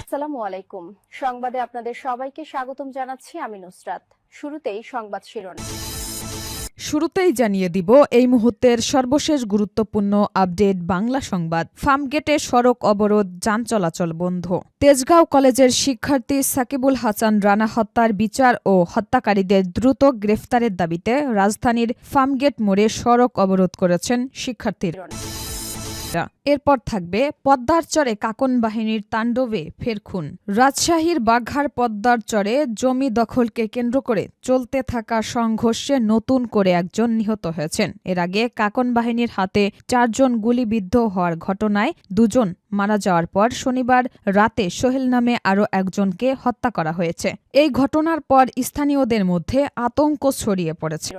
আসসালামু আলাইকুম। সংবাদে আপনাদের সবাইকে স্বাগতম জানাচ্ছি আমি নুসরাত। শুরুতেই সংবাদ শিরোনাম। শুরুতেই জানিয়ে দিব এই মুহূর্তের সর্বশেষ গুরুত্বপূর্ণ আপডেট বাংলা সংবাদ। ফার্মগেটে সড়ক অবরোধ, যান চলাচল বন্ধ। তেজগাঁও কলেজের শিক্ষার্থী সাকিবুল হাসান রানা হত্যার বিচার ও হত্যাকারীদের দ্রুত গ্রেফতারের দাবিতে রাজধানীর ফার্মগেট মোড়ে সড়ক অবরোধ করেছেন শিক্ষার্থীরা। এরপর থাকবে পদ্মার চরে কাকন বাহিনীর তাণ্ডবে ফের খুন। রাজশাহীর বাঘার পদ্মার চরে জমি দখলকে কেন্দ্র করে চলতে থাকা সংঘর্ষে নতুন করে একজন নিহত হয়েছেন। এর আগে কাকন বাহিনীর হাতে 4 জন গুলিবিদ্ধ হওয়ার ঘটনায় 2 জন মারা যাওয়ার পর শনিবার রাতে সোহেল নামে আরও একজনকে হত্যা করা হয়েছে। এই ঘটনার পর স্থানীয়দের মধ্যে আতঙ্ক ছড়িয়ে পড়েছে।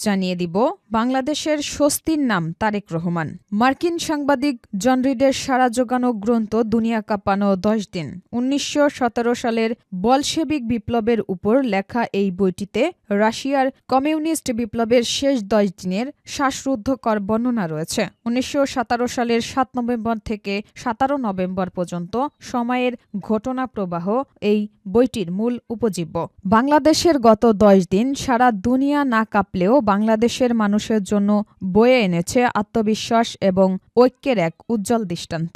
জানিয়ে দিব বাংলাদেশের স্বস্তির নাম তারেক রহমান। মার্কিন সাংবাদিক জন রিডের সাড়া জোগানো গ্রন্থ দুনিয়া কাঁপানো 10 দিন 1917 সালের বলশেবিক বিপ্লবের উপর লেখা এই বইটিতে রাশিয়ার কমিউনিস্ট বিপ্লবের শেষ 10 দিনের শ্বাসরুদ্ধকর বর্ণনা রয়েছে। 1917 সালের 7 নভেম্বর থেকে 17 নভেম্বর পর্যন্ত সময়ের ঘটনা প্রবাহ এই বইটির মূল উপজীব্য। বাংলাদেশের গত 10 দিন সারা দুনিয়া না কাঁপলেও বাংলাদেশের মানুষের জন্য বয়ে এনেছে আত্মবিশ্বাস এবং ঐক্যের এক উজ্জ্বল দৃষ্টান্ত।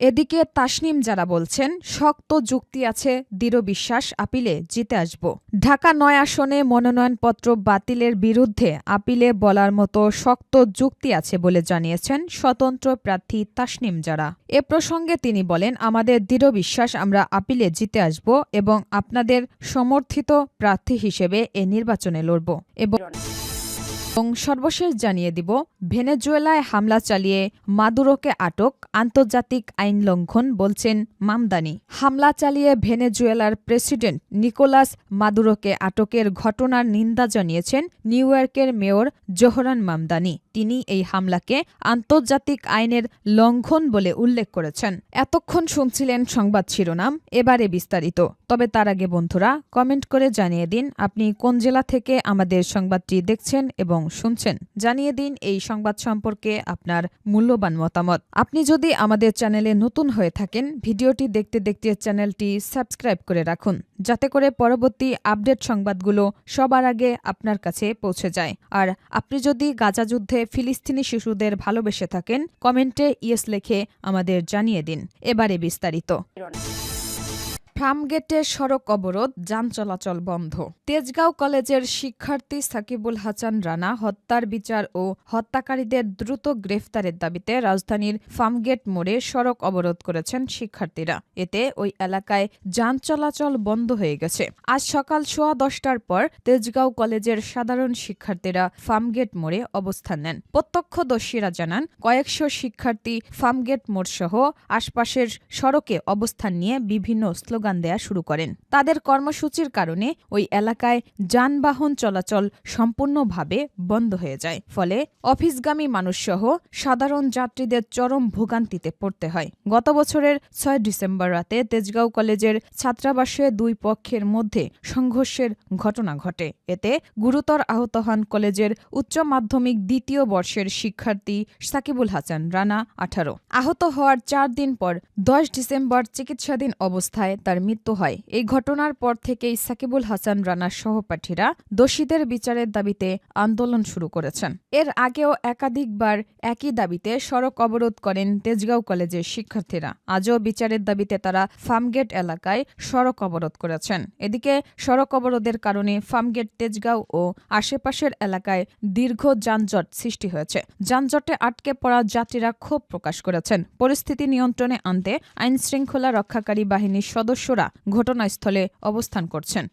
এদিকে তাসনিম যারা বলছেন শক্ত যুক্তি আছে, দৃঢ় বিশ্বাস আপিলে জিতে আসব। ঢাকা 9 আসনে মনোনয়নপত্র বাতিলের বিরুদ্ধে আপিলে বলার মতো শক্ত যুক্তি আছে বলে জানিয়েছেন স্বতন্ত্র প্রার্থী তাসনিম যারা। এ প্রসঙ্গে তিনি বলেন, আমাদের দৃঢ় বিশ্বাস আমরা আপিলে জিতে আসব এবং আপনাদের সমর্থিত প্রার্থী হিসেবে এ নির্বাচনে লড়ব। এবং সর্বশেষ জানিয়ে দিব ভেনেজুয়েলায় হামলা চালিয়ে মাদুরোকে আটক, আন্তর্জাতিক আইন লঙ্ঘন বলছেন মামদানি। হামলা চালিয়ে ভেনেজুয়েলার প্রেসিডেন্ট নিকোলাস মাদুরোকে আটকের ঘটনার নিন্দা জানিয়েছেন নিউ ইয়র্কের মেয়র জোহরান মামদানি। তিনি এই হামলাকে আন্তর্জাতিক আইনের লঙ্ঘন বলে উল্লেখ করেছেন। এতক্ষণ শুনছিলেন সংবাদ শিরোনাম, এবারে বিস্তারিত। তবে তার আগে বন্ধুরা কমেন্ট করে জানিয়ে দিন আপনি কোন জেলা থেকে আমাদের সংবাদটি দেখছেন এবং শুনছেন। জানিয়ে দিন এই সংবাদ সম্পর্কে আপনার মূল্যবান মতামত। আপনি যদি আমাদের চ্যানেলে নতুন হয়ে থাকেন, ভিডিওটি দেখতে দেখতে চ্যানেলটি সাবস্ক্রাইব করে রাখুন, যাতে করে পরবর্তী আপডেট সংবাদগুলো সবার আগে আপনার কাছে পৌঁছে যায়। আর আপনি যদি গাজা যুদ্ধে ফিলিস্তিনি শিশুদের ভালোবেসে থাকেন, কমেন্টে ইয়েস লিখে আমাদের জানিয়ে দিন। এবারে বিস্তারিত। ফার্মগেটে সড়ক অবরোধ, যান চলাচল বন্ধ। তেজগাঁও কলেজের শিক্ষার্থী সাকিবুল হাসান রানা হত্যার বিচার ও হত্যাকারীদের দ্রুত গ্রেফতারের দাবিতে রাজধানীর ফার্মগেট মোড়ে সড়ক অবরোধ করেছেন শিক্ষার্থীরা। এতে ওই এলাকায় যান চলাচল বন্ধ হয়ে গেছে। আজ সকাল 10:15টার পর তেজগাঁও কলেজের সাধারণ শিক্ষার্থীরা ফার্মগেট মোড়ে অবস্থান নেন। প্রত্যক্ষদর্শীরা জানান, কয়েকশো শিক্ষার্থী ফার্মগেট মোড় সহ আশপাশের সড়কে অবস্থান নিয়ে বিভিন্ন স্লোগান দেয়া শুরু করেন। তাদের কর্মসূচির কারণে ওই এলাকায় যানবাহন চলাচল সম্পূর্ণভাবে বন্ধ হয়ে যায়। ফলে অফিসগামী মানুষসহ সাধারণ যাত্রীদের চরম ভোগান্তিতে পড়তে হয়। গত বছরের 6 ডিসেম্বর রাতে তেজগাঁও কলেজের ছাত্রাবাসে 2 পক্ষের মধ্যে সংঘর্ষের ঘটনা ঘটে। এতে গুরুতর আহত হন কলেজের উচ্চ মাধ্যমিক 2য় বর্ষের শিক্ষার্থী সাকিবুল হাসান রানা 18। আহত হওয়ার 4 দিন পর 10 ডিসেম্বর চিকিৎসাধীন অবস্থায় তার মৃত্যু হয়। এই ঘটনার পর থেকেই সাকিবুল হাসান রানার সহপাঠীরা দোষীদের বিচারের দাবিতে আন্দোলন শুরু করেছেন। এর আগেও একাধিকবার একই দাবিতে সড়ক অবরোধ করেন তেজগাঁও কলেজের শিক্ষার্থীরা। আজও বিচারের দাবিতে তারা ফার্মগেট এলাকায় সড়ক অবরোধ করেছেন। এদিকে সড়ক অবরোধের কারণে ফার্মগেট, তেজগাঁও ও আশেপাশের এলাকায় দীর্ঘ যানজট সৃষ্টি হয়েছে। যানজটে আটকে পড়া যাত্রীরা ক্ষোভ প্রকাশ করেছেন। পরিস্থিতি নিয়ন্ত্রণে আনতে আইনশৃঙ্খলা রক্ষাকারী বাহিনীর সদস্যরা ঘটনাস্থলে অবস্থান করছেন।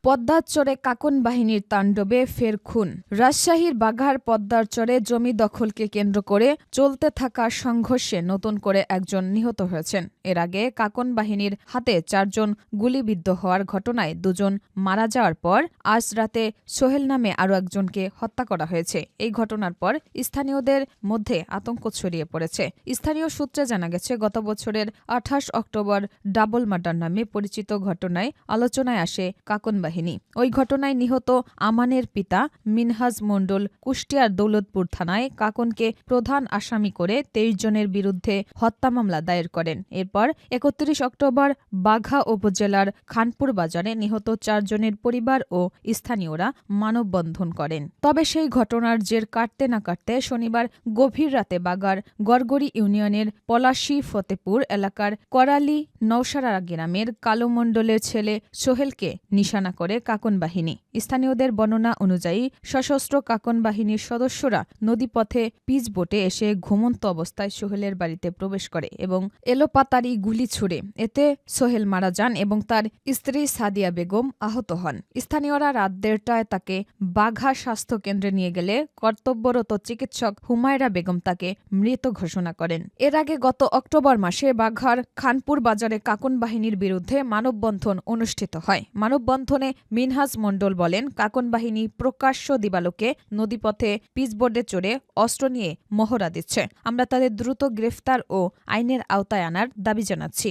পদ্মার চরে কাকন বাহিনীর তাণ্ডবে ফের খুন। রাজশাহীর বাঘার পদ্মার চরে জমি দখলকে কেন্দ্র করে চলতে থাকা সংঘর্ষে নতুন করে একজন নিহত হয়েছেন। এর আগে কাকন বাহিনীর হাতে 4 জন গুলিবিদ্ধ হওয়ার ঘটনায় 2 জন মারা যাওয়ার পর আজ রাতে সোহেল নামে আরও একজনকে হত্যা করা হয়েছে। এই ঘটনার পর স্থানীয়দের মধ্যে আতঙ্ক ছড়িয়ে পড়েছে। স্থানীয় সূত্রে জানা গেছে, গত বছরের 28 অক্টোবর ডাবল মার্ডার নামে পরিচিত ঘটনায় আলোচনায় আসে কাকন বাহিনী। বাহিনী। ওই ঘটনায় নিহত আমানের পিতা মিনহাজ মণ্ডল কুষ্টিয়ার দৌলতপুর থানায় কাকনকে প্রধান আসামি করে ২৩ জনের বিরুদ্ধে হত্যা মামলা দায়ের করেন। এরপর ৩১ অক্টোবর বাঘা উপজেলার খানপুর বাজারে নিহত ৪ জনের পরিবার ও স্থানীয়রা মানববন্ধন করেন। তবে সেই ঘটনার জের কাটতে না কাটতে শনিবার গভীর রাতে বাগার গড়গড়ি ইউনিয়নের পলাশী ফতেপুর এলাকার করালি নওশারা গ্রামের কালো মণ্ডলের ছেলে সোহেলকে নিশানা করে কাকন বাহিনী। স্থানীয়দের বর্ণনা অনুযায়ী সশস্ত্র কাকন বাহিনীর সদস্যরা নদীপথে পিচ বোটে এসে ঘুমন্ত অবস্থায় সোহেলের বাড়িতে প্রবেশ করে এবং এলোপাতাড়ি গুলি ছুড়ে এতে সোহেল মারা যান এবং তার স্ত্রী সাদিয়া বেগম আহত হন। স্থানীয়রা রাত ১:৩০টায় তাকে বাঘা স্বাস্থ্য কেন্দ্রে নিয়ে গেলে কর্তব্যরত চিকিৎসক হুমায়রা বেগম তাকে মৃত ঘোষণা করেন। এর আগে গত অক্টোবর মাসে বাঘার খানপুর বাজারে কাকন বাহিনীর বিরুদ্ধে মানববন্ধন অনুষ্ঠিত হয়। মানববন্ধনে মিনহাজ মণ্ডল বলেন, কাকন বাহিনী প্রকাশ্য দিবালোকে নদীপথে পিচবোর্ডে চড়ে অস্ত্র নিয়ে মহড়া দিচ্ছে। আমরা তাদের দ্রুত গ্রেফতার ও আইনের আওতায় আনার দাবি জানাচ্ছি।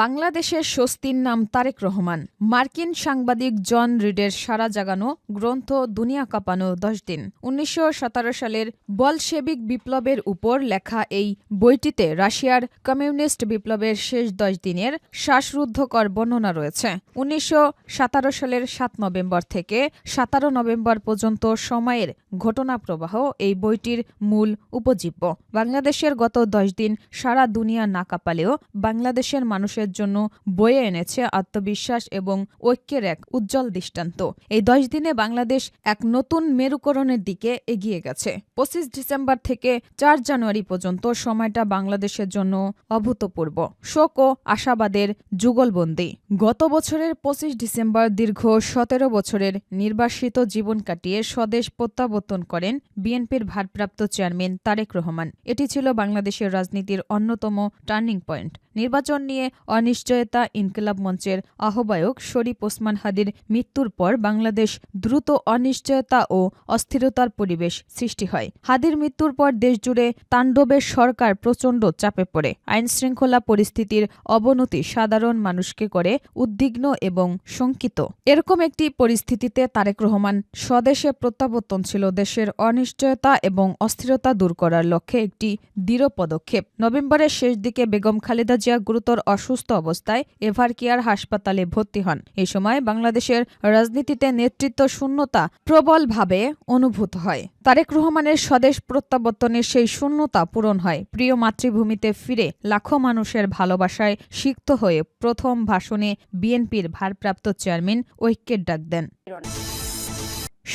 বাংলাদেশের স্বস্তির নাম তারেক রহমান। মার্কিন সাংবাদিক জন রিডের সাড়া জাগানো গ্রন্থ দুনিয়া কাঁপানো ১০ দিন ১৯১৭ সালের বলশেবিক বিপ্লবের উপর লেখা এই বইটিতে রাশিয়ার কমিউনিস্ট বিপ্লবের শেষ ১০ দিনের শ্বাসরুদ্ধকর বর্ণনা রয়েছে। ১৯১৭ সালের ৭ নভেম্বর থেকে ১৭ নভেম্বর পর্যন্ত সময়ের ঘটনাপ্রবাহ এই বইটির মূল উপজীব্য। বাংলাদেশের গত ১০ দিন সারা দুনিয়া না কাঁপালেও বাংলাদেশের মানুষের জন্য বয়ে এনেছে আত্মবিশ্বাস এবং ঐক্যের এক উজ্জ্বল দৃষ্টান্ত। এই ১০ দিনে বাংলাদেশ এক নতুন মেরুকরণের দিকে এগিয়ে গেছে। ২৫ ডিসেম্বর থেকে ৪ জানুয়ারি পর্যন্ত সময়টা বাংলাদেশের জন্য অভূতপূর্ব, শোক ও আশাবাদের যুগলবন্দী। গত বছরের ২৫ ডিসেম্বর দীর্ঘ ১৭ বছরের নির্বাসিত জীবন কাটিয়ে স্বদেশ প্রত্যাবর্তন করেন বিএনপির ভারপ্রাপ্ত চেয়ারম্যান তারেক রহমান। এটি ছিল বাংলাদেশের রাজনীতির অন্যতম টার্নিং পয়েন্ট। নির্বাচন নিয়ে অনিশ্চয়তা ইনকিলাব মঞ্চের আহ্বায়ক শরীফ ওসমান হাদির মৃত্যুর পর বাংলাদেশ দ্রুত অনিশ্চয়তা ও অস্থিরতার পরিবেশ সৃষ্টি হয়। হাদির মৃত্যুর পর দেশজুড়ে তাণ্ডবের সরকার প্রচণ্ড চাপে পড়ে। আইনশৃঙ্খলা পরিস্থিতির অবনতি সাধারণ মানুষকে করে উদ্বিগ্ন এবং শঙ্কিত। এরকম একটি পরিস্থিতিতে তারেক রহমান স্বদেশে প্রত্যাবর্তন ছিল দেশের অনিশ্চয়তা এবং অস্থিরতা দূর করার লক্ষ্যে একটি দৃঢ় পদক্ষেপ। নভেম্বরের শেষ দিকে বেগম খালেদা জিয়া গুরুতর অসুস্থ অবস্থায় এভারকেয়ার হাসপাতালে ভর্তি হন। এই সময় বাংলাদেশের রাজনীতিতে নেতৃত্ব শূন্যতা প্রবলভাবে অনুভূত হয়। তারেক রহমানের স্বদেশ প্রত্যাবর্তনের সেই শূন্যতা পূরণ হয়। প্রিয় মাতৃভূমিতে ফিরে লাখো মানুষের ভালোবাসায় সিক্ত হয়ে প্রথম ভাষণে বিএনপির ভারপ্রাপ্ত চেয়ারম্যান ঐক্যের ডাক দেন।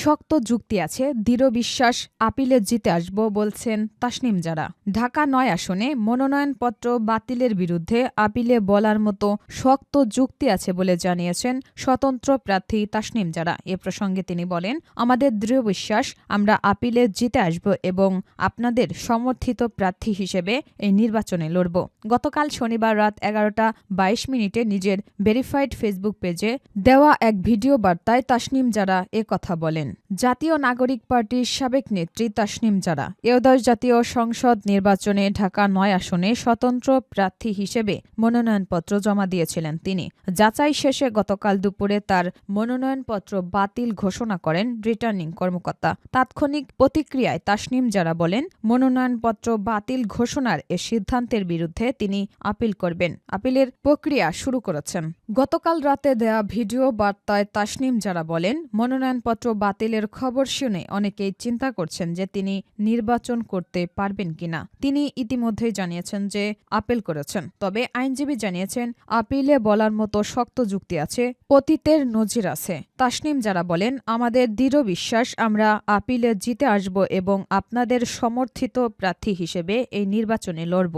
শক্ত যুক্তি আছে, দৃঢ় বিশ্বাস আপিলে জিতে আসব বলছেন তাসনিম জারা। ঢাকা ৯ আসনে মনোনয়নপত্র বাতিলের বিরুদ্ধে আপিলে বলার মতো শক্ত যুক্তি আছে বলে জানিয়েছেন স্বতন্ত্র প্রার্থী তাসনিম জারা। এ প্রসঙ্গে তিনি বলেন, আমাদের দৃঢ় বিশ্বাস আমরা আপিলে জিতে আসব এবং আপনাদের সমর্থিত প্রার্থী হিসেবে এই নির্বাচনে লড়ব। গতকাল শনিবার রাত ১১:২২ নিজের ভেরিফাইড ফেসবুক পেজে দেওয়া এক ভিডিও বার্তায় তাসনিম জারা এ কথা বলেন। জাতীয় নাগরিক পার্টির সাবেক নেত্রী তাসনিম জারা একাদশ জাতীয় সংসদ নির্বাচনে ঢাকা ৯ আসনে স্বতন্ত্র প্রার্থী হিসেবে মনোনয়নপত্র জমা দিয়েছিলেন। তিনি যাচাই শেষে গতকাল দুপুরে তার মনোনয়নপত্র বাতিল ঘোষণা করেন রিটার্নিং কর্মকর্তা। তাৎক্ষণিক প্রতিক্রিয়ায় তাসনিম জারা বলেন, মনোনয়নপত্র বাতিল ঘোষণার এ সিদ্ধান্তের বিরুদ্ধে তিনি আপিল করবেন। আপিলের প্রক্রিয়া শুরু করেছেন। গতকাল রাতে দেয়া ভিডিও বার্তায় তাসনিম জারা বলেন, মনোনয়নপত্র বাতিলের খবর শুনে অনেকেই চিন্তা করছেন যে তিনি নির্বাচন করতে পারবেন কিনা। তিনি ইতিমধ্যেই জানিয়েছেন যে আপিল করেছেন। তবে আইনজীবী জানিয়েছেন, আপিলে বলার মতো শক্ত যুক্তি আছে, অতীতের নজির আছে। তাসনিম জারা বলেন, আমাদের দৃঢ় বিশ্বাস আমরা আপিলে জিতে আসব এবং আপনাদের সমর্থিত প্রার্থী হিসেবে এই নির্বাচনে লড়ব।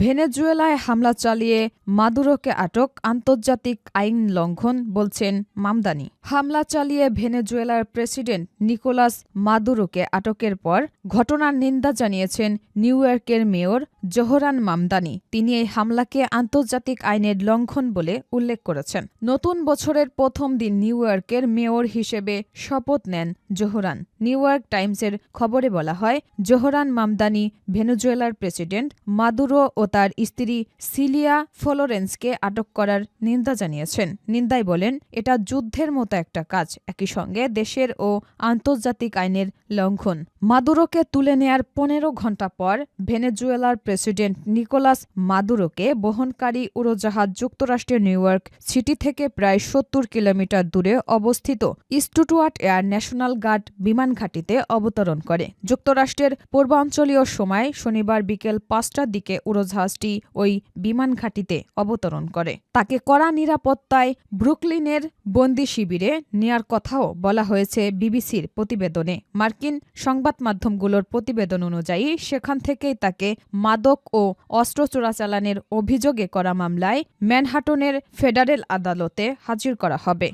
ভেনেজুয়েলায় হামলা চালিয়ে মাদুরোকে আটক, আন্তর্জাতিক আইন লঙ্ঘন বলছেন মামদানি। হামলা চালিয়ে ভেনেজুয়েলার প্রেসিডেন্ট নিকোলাস মাদুরোকে আটকের পর ঘটনার নিন্দা জানিয়েছেন নিউ ইয়র্কের মেয়র জোহরান মামদানি। তিনি এই হামলাকে আন্তর্জাতিক আইনের লঙ্ঘন বলে উল্লেখ করেছেন। নতুন বছরের প্রথম দিন নিউ ইয়র্কের মেয়র হিসেবে শপথ নেন জোহরান। নিউ ইয়র্ক টাইমসের খবরে বলা হয়, জোহরান মামদানি ভেনেজুয়েলার প্রেসিডেন্ট মাদুরো ও তার স্ত্রী সিলিয়া ফ্লোরেন্সকে আটক করার নিন্দা জানিয়েছেন। নিন্দায় বলেন, এটা যুদ্ধের মতো একটা কাজ, একই সঙ্গে দেশের ও আন্তর্জাতিক আইনের লঙ্ঘন। মাদুরোকে তুলে নেয়ার 15 ঘণ্টা পর ভেনেজুয়েলার প্রেসিডেন্ট নিকোলাস মাদুরোকে বহনকারী উড়োজাহাজ যুক্তরাষ্ট্রের নিউ ইয়র্ক সিটি থেকে প্রায় 70 কিলোমিটার দূরে অবস্থিত স্টুটুয়ার্ট এয়ার ন্যাশনাল গার্ড বিমান ঘাঁটিতে অবতরণ করে। যুক্তরাষ্ট্রের পূর্বাঞ্চলীয় সময় শনিবার বিকেল 5টার দিকে উড়োজাহাজটি ওই বিমান ঘাঁটিতে অবতরণ করে। তাকে কড়া নিরাপত্তায় ব্রুকলিনের বন্দি শিবিরে নেয়ার কথাও বলা হয়েছে বিবিসির প্রতিবেদনে। মার্কিন সংবাদ মাধ্যমগুলোর প্রতিবেদন অনুযায়ী সেখান থেকেই তাকে মাদক ও অস্ত্র চোরাচালানের অভিযোগে করা মামলায় ম্যানহাটনের ফেডারেল আদালতে হাজির করা হবে।